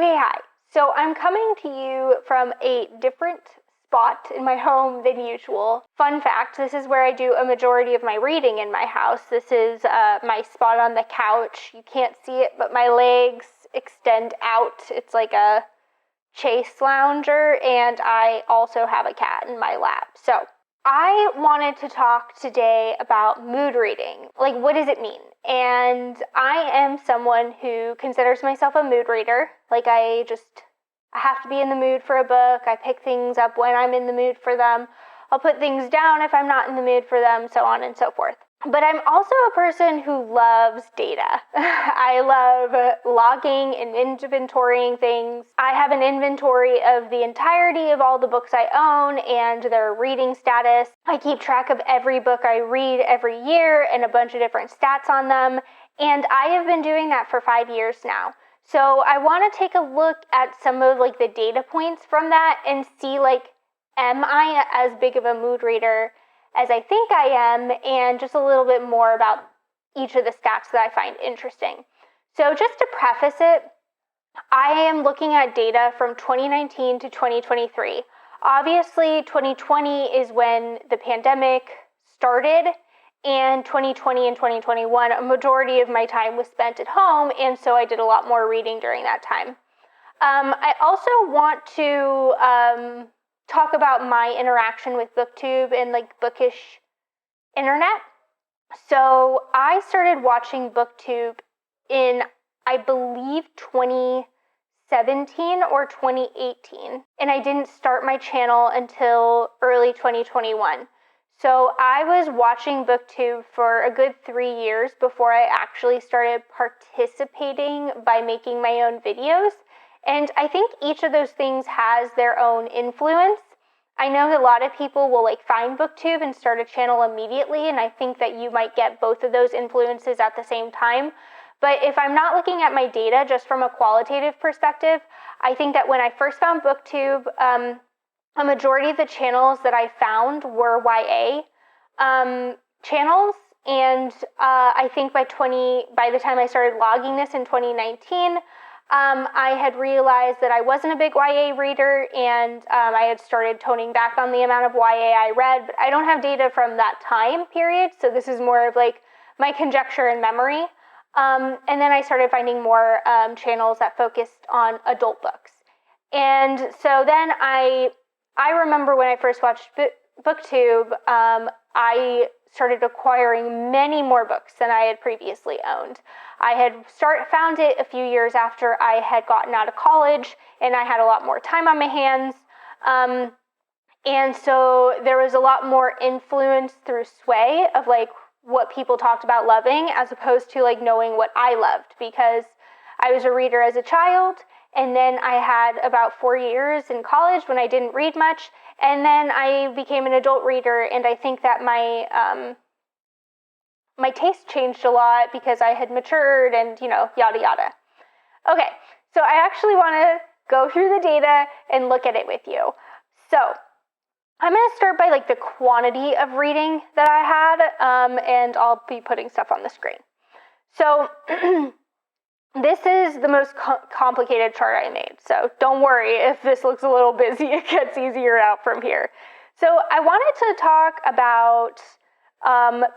Okay, hi. So I'm coming to you from a different spot in my home than usual. Fun fact, this is where I do a majority of my reading in my house. This is my spot on the couch. You can't see it, but my legs extend out. It's like a chase lounger, and I also have a cat in my lap. So I wanted to talk today about mood reading. Like, what does it mean? And I am someone who considers myself a mood reader. Like, I have to be in the mood for a book. I pick things up when I'm in the mood for them. I'll put things down if I'm not in the mood for them, so on and so forth. But I'm also a person who loves data. I love logging and inventorying things. I have an inventory of the entirety of all the books I own and their reading status. I keep track of every book I read every year and a bunch of different stats on them. And I have been doing that for 5 years now. So I want to take a look at some of the data points from that and see am I as big of a mood reader as I think I am, and just a little bit more about each of the stats that I find interesting. So just to preface it, I am looking at data from 2019 to 2023. Obviously, 2020 is when the pandemic started, and 2020 and 2021, a majority of my time was spent at home, and so I did a lot more reading during that time. I also want to talk about my interaction with BookTube and bookish internet. So I started watching BookTube in, I believe, 2017 or 2018, and I didn't start my channel until early 2021. So I was watching BookTube for a good 3 years before I actually started participating by making my own videos. And I think each of those things has their own influence. I know that a lot of people will find BookTube and start a channel immediately, and I think that you might get both of those influences at the same time. But if I'm not looking at my data just from a qualitative perspective, I think that when I first found BookTube, a majority of the channels that I found were YA channels, and I think by the time I started logging this in 2019, I had realized that I wasn't a big YA reader, and I had started toning back on the amount of YA I read, but I don't have data from that time period, so this is more of my conjecture and memory. And then I started finding more channels that focused on adult books. And so then I remember when I first watched BookTube, I started acquiring many more books than I had previously owned. I had found it a few years after I had gotten out of college, and I had a lot more time on my hands. And so there was a lot more influence through sway of what people talked about loving, as opposed to knowing what I loved, because I was a reader as a child, and then I had about 4 years in college when I didn't read much, and then I became an adult reader, and I think that my taste changed a lot because I had matured and, yada yada. Okay, so I actually want to go through the data and look at it with you. So I'm going to start by the quantity of reading that I had, and I'll be putting stuff on the screen. So this is the most complicated chart I made, so don't worry if this looks a little busy. It gets easier out from here. So I wanted to talk about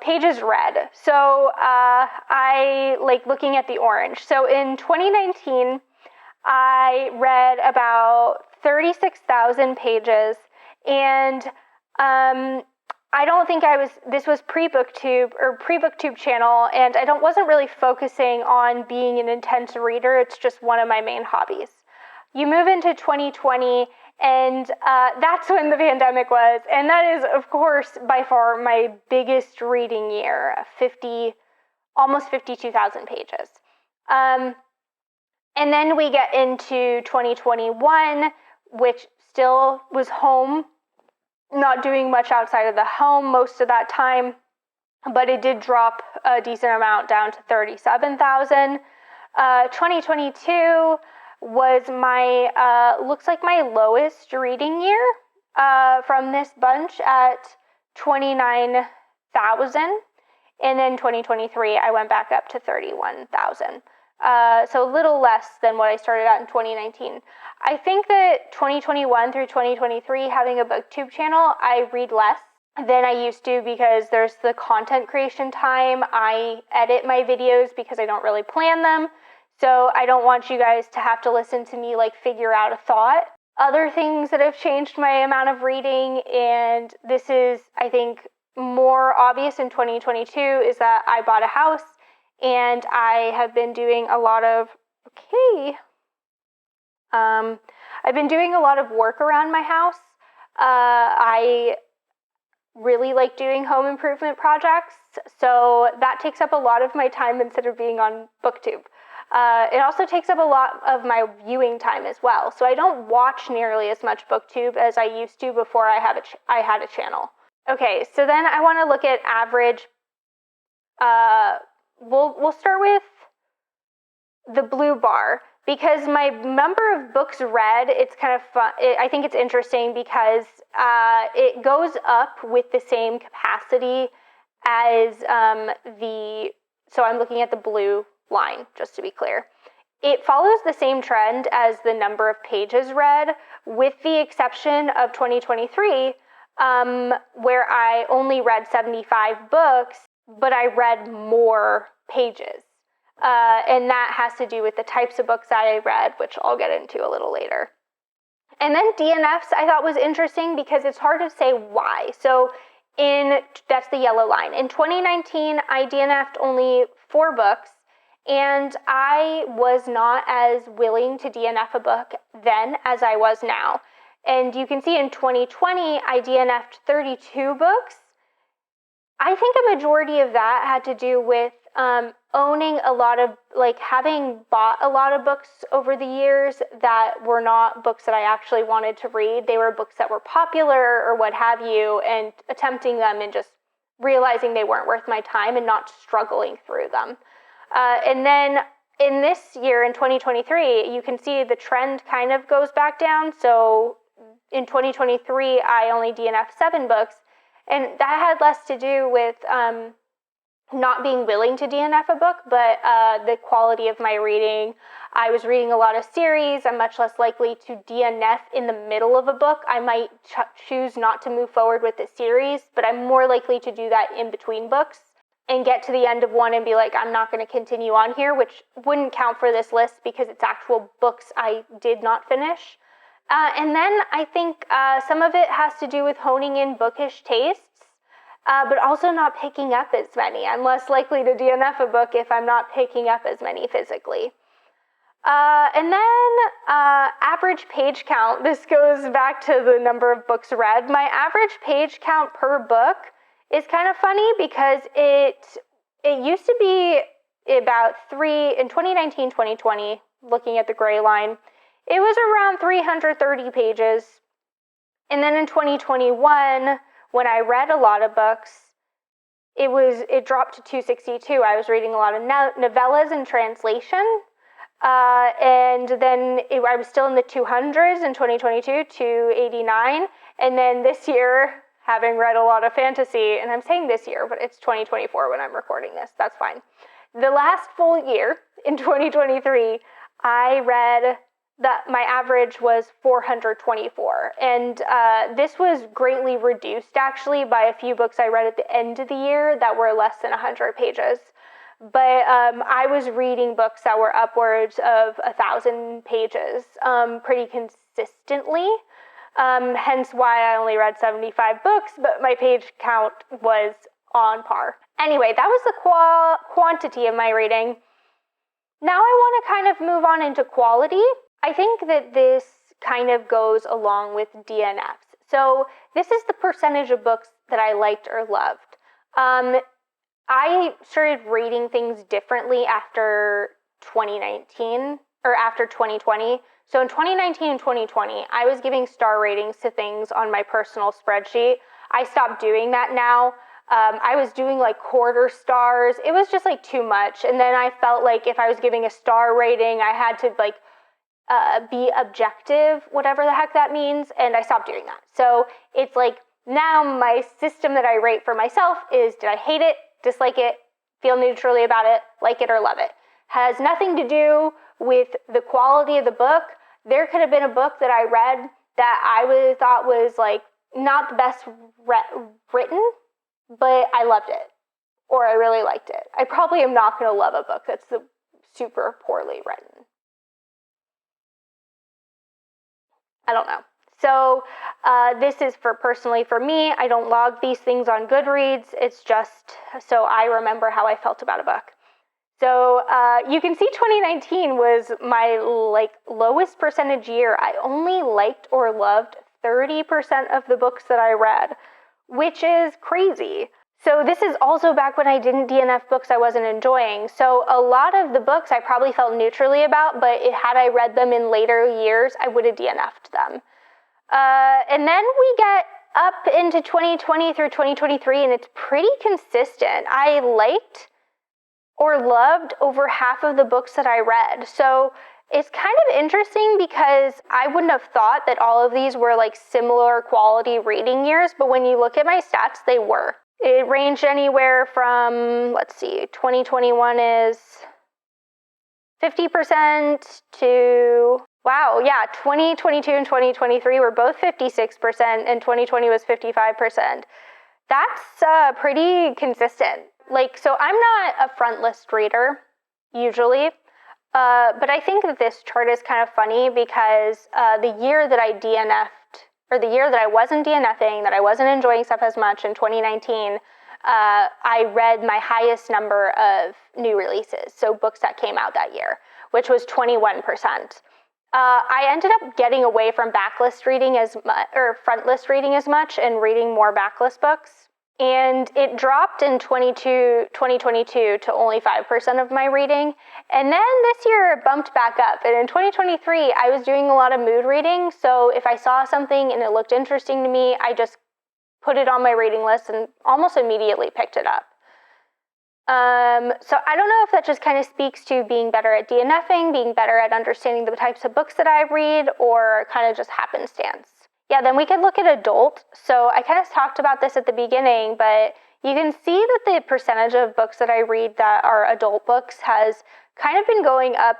pages read. So I like looking at the orange. So in 2019, I read about 36,000 pages, and I don't think this was pre-BookTube channel, and I wasn't really focusing on being an intense reader. It's just one of my main hobbies. You move into 2020, and that's when the pandemic was, and that is, of course, by far my biggest reading year, almost 52,000 pages. And then we get into 2021, which still was home, not doing much outside of the home most of that time, but it did drop a decent amount down to 37,000. 2022 was looks like my lowest reading year from this bunch at 29,000. And then 2023, I went back up to 31,000. So a little less than what I started out in 2019. I think that 2021 through 2023, having a booktube channel, I read less than I used to because there's the content creation time. I edit my videos because I don't really plan them. So I don't want you guys to have to listen to me like figure out a thought. Other things that have changed my amount of reading, and this is, I think, more obvious in 2022, is that I bought a house and I have been doing a lot of, I've been doing a lot of work around my house. I really like doing home improvement projects, so that takes up a lot of my time instead of being on BookTube. It also takes up a lot of my viewing time as well, so I don't watch nearly as much BookTube as I used to before I had a channel. Okay, so then I want to look at average. We'll start with the blue bar, because my number of books read, it's kind of fun. I think it's interesting because it goes up with the same capacity as so I'm looking at the blue line, just to be clear. It follows the same trend as the number of pages read, with the exception of 2023, where I only read 75 books, but I read more pages. And that has to do with the types of books that I read, which I'll get into a little later. And then DNFs I thought was interesting because it's hard to say why. So that's the yellow line. In 2019, I DNF'd only 4 books, and I was not as willing to DNF a book then as I was now. And you can see in 2020, I DNF'd 32 books. I think a majority of that had to do with owning a lot of, having bought a lot of books over the years that were not books that I actually wanted to read. They were books that were popular or what have you, and attempting them and just realizing they weren't worth my time and not struggling through them. And then in this year, in 2023, you can see the trend kind of goes back down. So in 2023, I only DNF'd 7 books, and that had less to do with not being willing to DNF a book, but the quality of my reading. I was reading a lot of series. I'm much less likely to DNF in the middle of a book. I might choose not to move forward with the series, but I'm more likely to do that in between books and get to the end of one and be like, I'm not going to continue on here, which wouldn't count for this list because it's actual books I did not finish. And then I think some of it has to do with honing in bookish tastes, but also not picking up as many. I'm less likely to DNF a book if I'm not picking up as many physically. And then average page count. This goes back to the number of books read. My average page count per book is kind of funny because it used to be about 3 in 2019, 2020, looking at the gray line. It was around 330 pages. And then in 2021, when I read a lot of books, it dropped to 262. I was reading a lot of novellas in translation. And then I was still in the 200s in 2022, 289. And then this year, having read a lot of fantasy, and I'm saying this year, but it's 2024 when I'm recording this, that's fine. The last full year, in 2023, I read that my average was 424. And this was greatly reduced, actually, by a few books I read at the end of the year that were less than 100 pages. But I was reading books that were upwards of 1,000 pages pretty consistently. Hence why I only read 75 books, but my page count was on par. Anyway, that was the quantity of my reading. Now I want to kind of move on into quality. I think that this kind of goes along with DNFs. So this is the percentage of books that I liked or loved. I started rating things differently after 2019 or after 2020. So in 2019 and 2020, I was giving star ratings to things on my personal spreadsheet. I stopped doing that now. I was doing like quarter stars. It was just like too much. And then I felt like if I was giving a star rating, I had to like be objective, whatever the heck that means. And I stopped doing that. So it's like now my system that I rate for myself is, did I hate it, dislike it, feel neutrally about it, like it or love it? has nothing to do with the quality of the book. There could have been a book that I read that I thought was like not the best written, but I loved it, or I really liked it. I probably am not going to love a book that's super poorly written. I don't know. So this is personally for me. I don't log these things on Goodreads. It's just so I remember how I felt about a book. So you can see 2019 was my lowest percentage year. I only liked or loved 30% of the books that I read, which is crazy. So this is also back when I didn't DNF books I wasn't enjoying. So a lot of the books I probably felt neutrally about, but had I read them in later years, I would have DNF'd them. And then we get up into 2020 through 2023, and it's pretty consistent. I liked or loved over half of the books that I read. So it's kind of interesting because I wouldn't have thought that all of these were like similar quality reading years, but when you look at my stats, they were. It ranged anywhere from, 2021 is 50% to, 2022 and 2023 were both 56%, and 2020 was 55%. That's pretty consistent. So I'm not a front list reader, usually, but I think that this chart is kind of funny because the year that I DNF'd, or the year that I wasn't DNFing, that I wasn't enjoying stuff as much in 2019, I read my highest number of new releases, so books that came out that year, which was 21%. I ended up getting away from backlist reading front list reading as much and reading more backlist books. And it dropped in 2022 to only 5% of my reading. And then this year it bumped back up. And in 2023, I was doing a lot of mood reading. So if I saw something and it looked interesting to me, I just put it on my reading list and almost immediately picked it up. So I don't know if that just kind of speaks to being better at DNFing, being better at understanding the types of books that I read, or kind of just happenstance. Yeah, then we could look at adult. So I kind of talked about this at the beginning, but you can see that the percentage of books that I read that are adult books has kind of been going up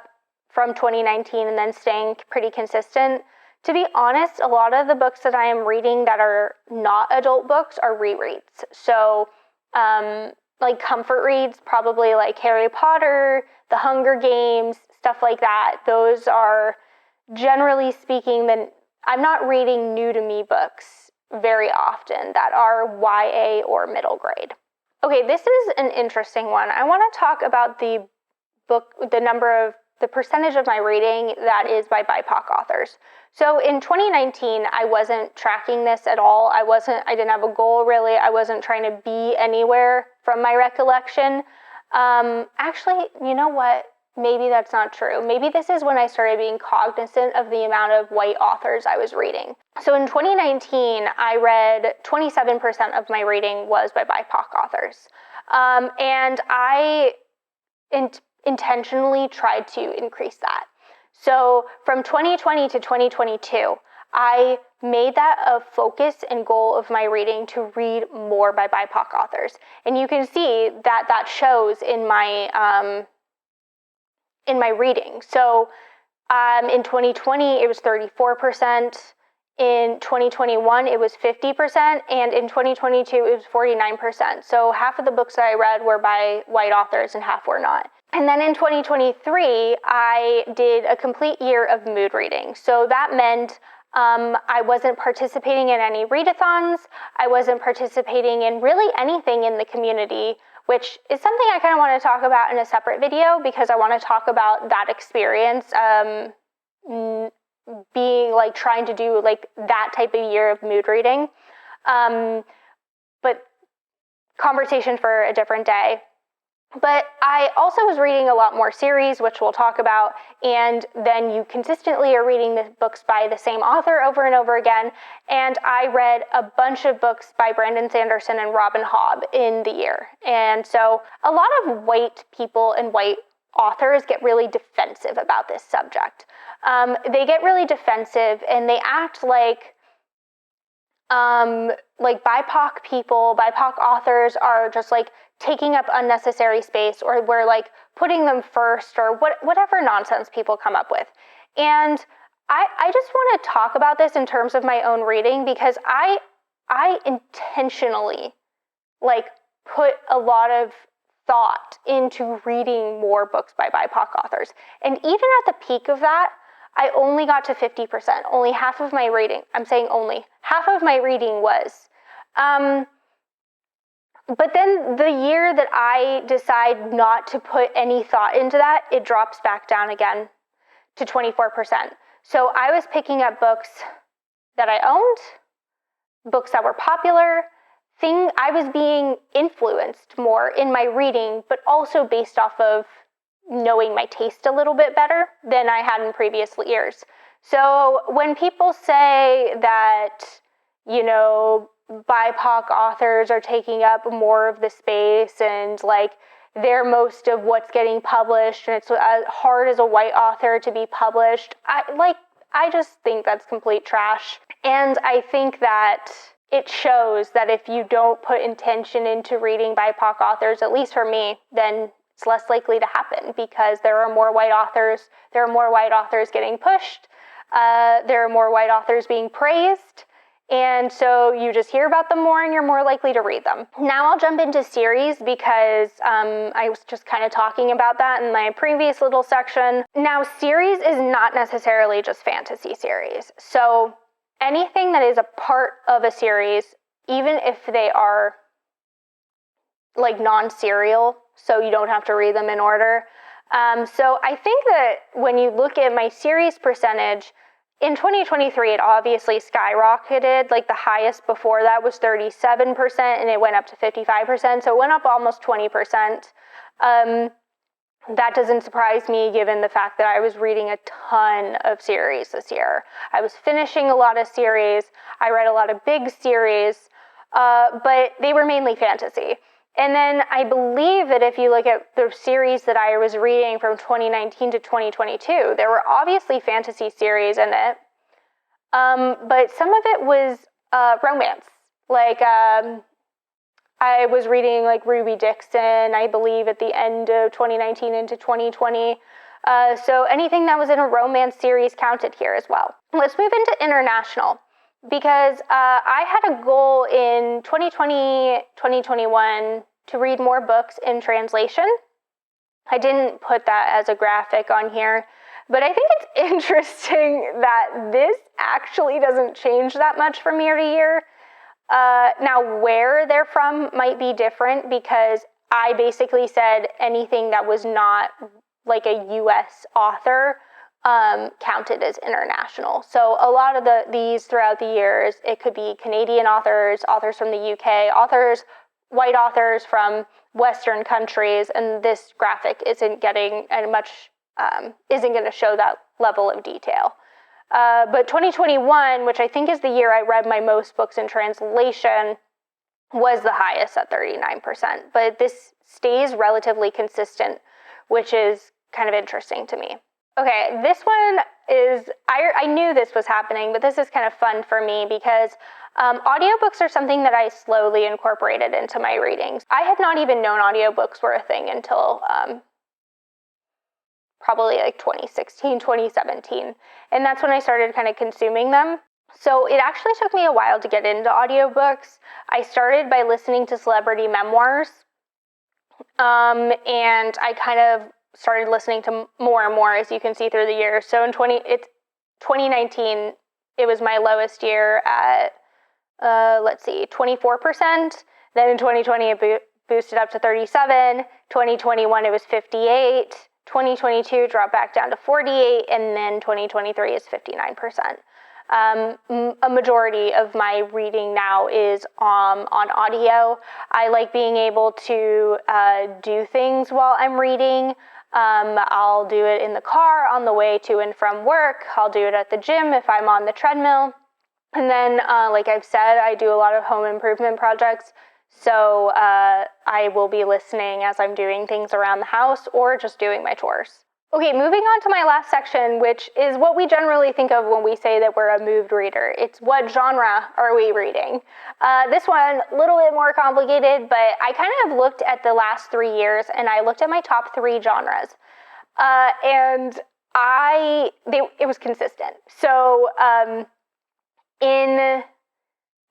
from 2019 and then staying pretty consistent. To be honest, a lot of the books that I am reading that are not adult books are rereads. So comfort reads, probably like Harry Potter, The Hunger Games, stuff like that. Those are, generally speaking, I'm not reading new to me books very often that are YA or middle grade. Okay, this is an interesting one. I want to talk about the percentage of my reading that is by BIPOC authors. So in 2019, I wasn't tracking this at all. I didn't have a goal really. I wasn't trying to be anywhere from my recollection. Actually, you know what? Maybe that's not true. Maybe this is when I started being cognizant of the amount of white authors I was reading. So in 2019, I read 27% of my reading was by BIPOC authors. And I intentionally tried to increase that. So from 2020 to 2022, I made that a focus and goal of my reading to read more by BIPOC authors. And you can see that shows in my reading. So in 2020, it was 34%. In 2021, it was 50%. And in 2022, it was 49%. So half of the books that I read were by white authors and half were not. And then in 2023, I did a complete year of mood reading. So that meant I wasn't participating in any readathons. I wasn't participating in really anything in the community, which is something I kind of want to talk about in a separate video because I want to talk about that experience, being trying to do that type of year of mood reading. But conversation for a different day. But I also was reading a lot more series, which we'll talk about, and then you consistently are reading the books by the same author over and over again, and I read a bunch of books by Brandon Sanderson and Robin Hobb in the year. And so a lot of white people and white authors get really defensive about this subject. They get really defensive, and they act like like BIPOC people, BIPOC authors are just like taking up unnecessary space, or we're like putting them first, or whatever nonsense people come up with. And I just want to talk about this in terms of my own reading, because I intentionally like put a lot of thought into reading more books by BIPOC authors. And even at the peak of that, I only got to 50%. Only half of my reading, I'm saying only, half of my reading was. But then the year that I decide not to put any thought into that, it drops back down again to 24%. So I was picking up books that I owned, books that were popular, I was being influenced more in my reading, but also based off of knowing my taste a little bit better than I had in previous years. So when people say that, you know, BIPOC authors are taking up more of the space and like they're most of what's getting published and it's as hard as a white author to be published, I just think that's complete trash. And I think that it shows that if you don't put intention into reading BIPOC authors, at least for me, then it's less likely to happen, because there are more white authors getting pushed, there are more white authors being praised, and so you just hear about them more and you're more likely to read them. Now I'll jump into series, because I was just kind of talking about that in my previous little section. Now, series is not necessarily just fantasy series. So anything that is a part of a series, even if they are like non-serial, so you don't have to read them in order. So I think that when you look at my series percentage, in 2023, it obviously skyrocketed. Like the highest before that was 37%, and it went up to 55%. So it went up almost 20%. That doesn't surprise me, given the fact that I was reading a ton of series this year. I was finishing a lot of series. I read a lot of big series, but they were mainly fantasy. And then I believe that if you look at the series that I was reading from 2019 to 2022, there were obviously fantasy series in it, but some of it was romance. Like I was reading like Ruby Dixon, I believe, at the end of 2019 into 2020. So anything that was in a romance series counted here as well. Let's move into international, because I had a goal in 2020, 2021 to read more books in translation. I didn't put that as a graphic on here, but I think it's interesting that this actually doesn't change that much from year to year. Now, where they're from might be different, because I basically said anything that was not like a US author counted as international. So a lot of these throughout the years, it could be Canadian authors, authors from the UK, white authors from Western countries, and this graphic isn't getting isn't going to show that level of detail. But 2021, which I think is the year I read my most books in translation, was the highest at 39%. But this stays relatively consistent, which is kind of interesting to me. Okay, this one is, I knew this was happening, but this is kind of fun for me, because audiobooks are something that I slowly incorporated into my readings. I had not even known audiobooks were a thing until probably like 2016, 2017. And that's when I started kind of consuming them. So it actually took me a while to get into audiobooks. I started by listening to celebrity memoirs, and I kind of started listening to more and more, as you can see through the years. So in 2019, it was my lowest year at, 24%. Then in 2020, it boosted up to 37. 2021, it was 58. 2022 dropped back down to 48, and then 2023 is 59%. A majority of my reading now is on audio. I like being able to do things while I'm reading. I'll do it in the car on the way to and from work. I'll do it at the gym if I'm on the treadmill. And then, like I've said, I do a lot of home improvement projects. So I will be listening as I'm doing things around the house or just doing my chores. Okay, moving on to my last section, which is what we generally think of when we say that we're a moved reader. It's what genre are we reading? This one, a little bit more complicated, but I kind of looked at the last 3 years and I looked at my top 3 genres. And it was consistent. So in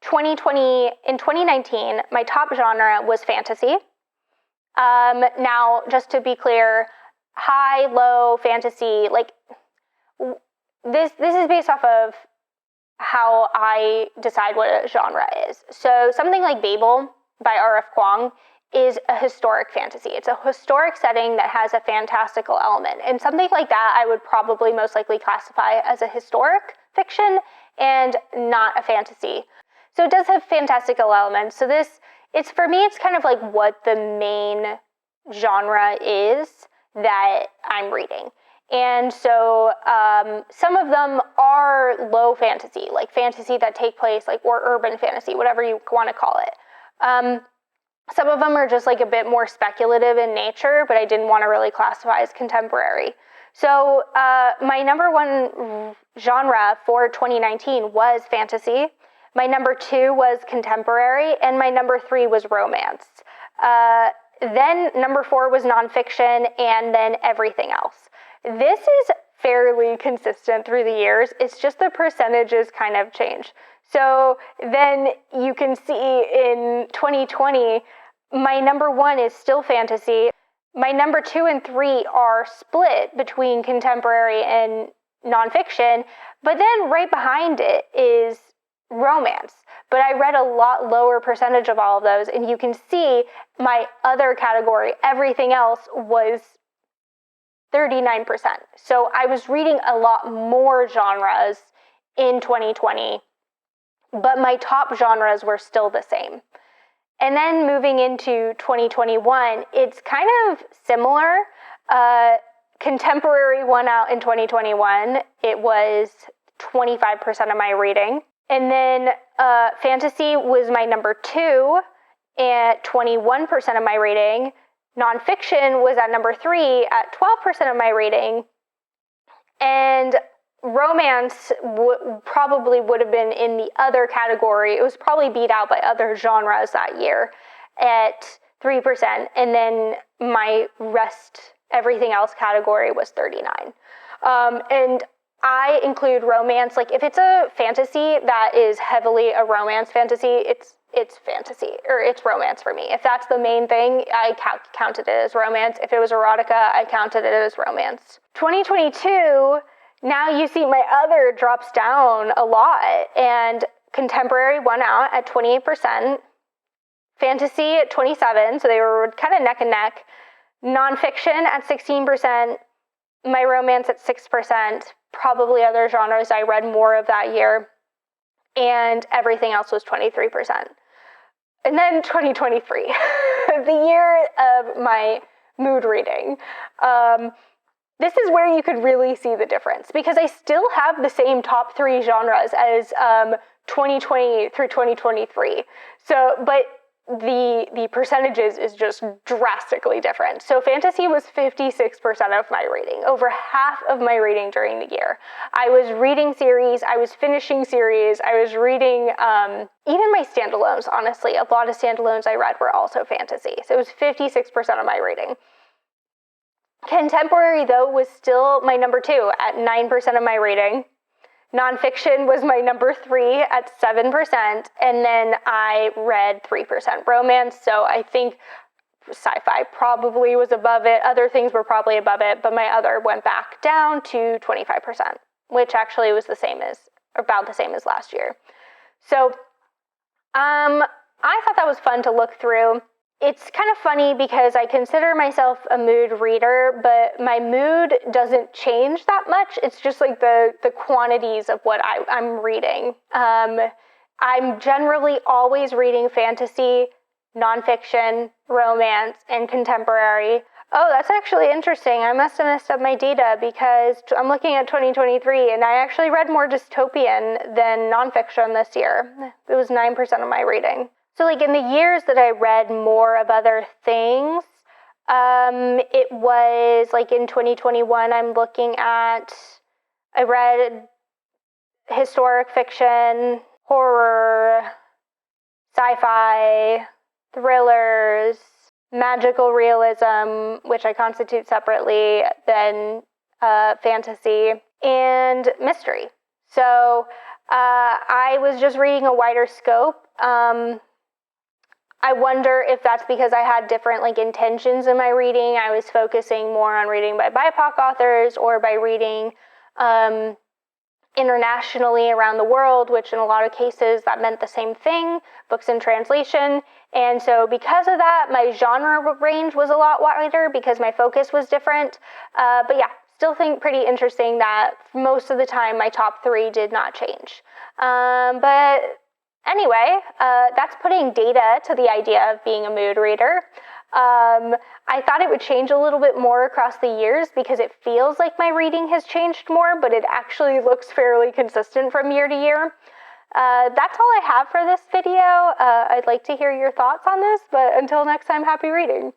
2019, my top genre was fantasy. Now, just to be clear, high, low, fantasy, like this is based off of how I decide what a genre is. So something like Babel by RF Kuang is a historic fantasy. It's a historic setting that has a fantastical element. And something like that I would probably most likely classify as a historic fiction and not a fantasy. So it does have fantastical elements. So for me, it's kind of like what the main genre is that I'm reading. And so some of them are low fantasy, like fantasy that take place, like, or urban fantasy, whatever you want to call it. Some of them are just like a bit more speculative in nature, but I didn't want to really classify as contemporary. So my number 1 genre for 2019 was fantasy. My number 2 was contemporary, and my number 3 was romance. Then number 4 was nonfiction, and then everything else. This is fairly consistent through the years. It's just the percentages kind of change. So then you can see in 2020, my number 1 is still fantasy. My number 2 and 3 are split between contemporary and nonfiction, but then right behind it is romance. But I read a lot lower percentage of all of those, and you can see my other category, everything else, was 39%. So I was reading a lot more genres in 2020, but my top genres were still the same. And then moving into 2021, it's kind of similar. Contemporary won out in 2021. It was 25% of my reading. And then fantasy was my number 2 at 21% of my reading. Nonfiction was at number 3 at 12% of my reading. And romance probably would have been in the other category. It was probably beat out by other genres that year at 3%. And then my everything else category was 39. And I include romance. Like, if it's a fantasy that is heavily a romance fantasy, it's fantasy, or it's romance for me. If that's the main thing, I counted it as romance. If it was erotica, I counted it as romance. 2022, now you see my other drops down a lot, and contemporary won out at 28%, fantasy at 27%, so they were kind of neck and neck, nonfiction at 16%, my romance at 6%, probably other genres I read more of that year, and everything else was 23%. And then 2023, the year of my mood reading. This is where you could really see the difference, because I still have the same top 3 genres as 2020 through 2023. So, but the percentages is just drastically different. So fantasy was 56% of my reading, over half of my reading during the year. I was reading series, I was finishing series, I was reading even my standalones, honestly. A lot of standalones I read were also fantasy. So it was 56% of my reading. Contemporary, though, was still my number 2 at 9% of my reading. Nonfiction was my number 3 at 7%, and then I read 3% romance, so I think sci-fi probably was above it. Other things were probably above it, but my other went back down to 25%, which actually was about the same as last year. So I thought that was fun to look through. It's kind of funny because I consider myself a mood reader, but my mood doesn't change that much. It's just like the quantities of what I'm reading. I'm generally always reading fantasy, nonfiction, romance, and contemporary. Oh, that's actually interesting. I must have messed up my data because I'm looking at 2023, and I actually read more dystopian than nonfiction this year. It was 9% of my reading. So like in the years that I read more of other things, It was like in 2021, I read historic fiction, horror, sci-fi, thrillers, magical realism, which I constitute separately, then fantasy, and mystery. So I was just reading a wider scope. I wonder if that's because I had different intentions in my reading. I was focusing more on reading by BIPOC authors or by reading internationally around the world, which in a lot of cases that meant the same thing, books in translation. And so because of that, my genre range was a lot wider because my focus was different. But yeah, still think pretty interesting that most of the time my top 3 did not change. But anyway, that's putting data to the idea of being a mood reader. I thought it would change a little bit more across the years because it feels like my reading has changed more, but it actually looks fairly consistent from year to year. That's all I have for this video. I'd like to hear your thoughts on this, but until next time, happy reading.